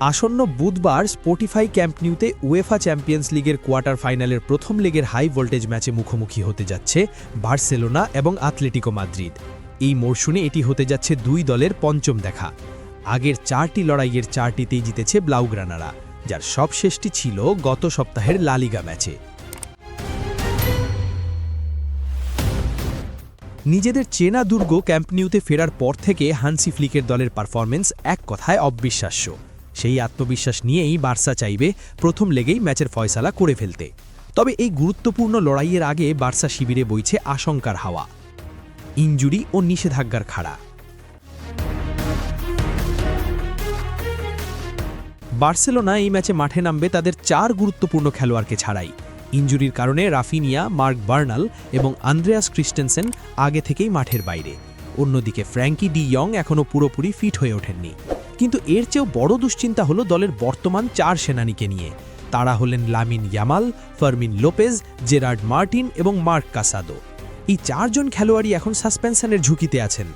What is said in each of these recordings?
আসন্ন বুধবার Spotify camp নিউতে UEFA champions লিগের কোয়ার্টার ফাইনালের প্রথম লেগের হাই ভোল্টেজ ম্যাচে মুখোমুখি হতে যাচ্ছে বার্সেলোনা এবং আতলেটিকো মাদ্রিদ। এই মরশুমে এটি হতে যাচ্ছে দুই দলের পঞ্চম দেখা। আগের 4টি লড়াইয়ের 4টিতেই জিতেছে ব্লাউগ্রানারা, যার সবশেষটি ছিল গত সপ্তাহের লা লিগা ম্যাচে। নিজেদের চেনা দুর্গ ক্যাম্প নিউতে ফেরার পর থেকে হান্সি ফ্লিকের দলের পারফরমেন্স এক কথায় অবিশ্বাস্য। সেই আত্মবিশ্বাস নিয়েই বার্সা চাইবে প্রথম লেগেই ম্যাচের ফয়সালা করে ফেলতে। তবে এই গুরুত্বপূর্ণ লড়াইয়ের আগে বার্সা শিবিরে বইছে আশঙ্কার হাওয়া, ইনজুরি ও নিষেধাজ্ঞার খাড়া। বার্সেলোনা এই ম্যাচে মাঠে নামবে তাদের 4 গুরুত্বপূর্ণ খেলোয়াড়কে ছাড়াই। ইনজুরির কারণে রাফিনিয়া, মার্ক বার্নাল এবং আন্দ্রেয়াস ক্রিস্টেনসেন আগে থেকেই মাঠের বাইরে। অন্যদিকে ফ্র্যাঙ্কি ডি ইয়ং এখনও পুরোপুরি ফিট হয়ে ওঠেননি। কিন্তু এর চেয়েও বড় দুশ্চিন্তা হলো দলের বর্তমান 4 সেনানীকে নিয়ে। তারা হলেন Lamine Yamal, Fermin Lopez, Gerard Martin এবং মার্ক কাসাদো। এই 4 জন খেলোয়াড়ই এখন সাসপেনশনের ঝুঁকিতে আছেন।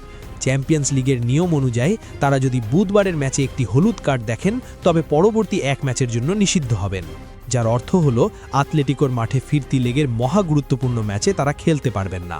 চ্যাম্পিয়ন্স লিগের নিয়ম অনুযায়ী তারা যদি বুধবারের ম্যাচে একটি হলুদ কার্ড দেখেন, তবে পরবর্তী এক ম্যাচের জন্য নিষিদ্ধ হবেন, যার অর্থ হলো আতলেটিকোর মাঠে ফিরতি লেগের মহা গুরুত্বপূর্ণ ম্যাচে তারা খেলতে পারবেন না।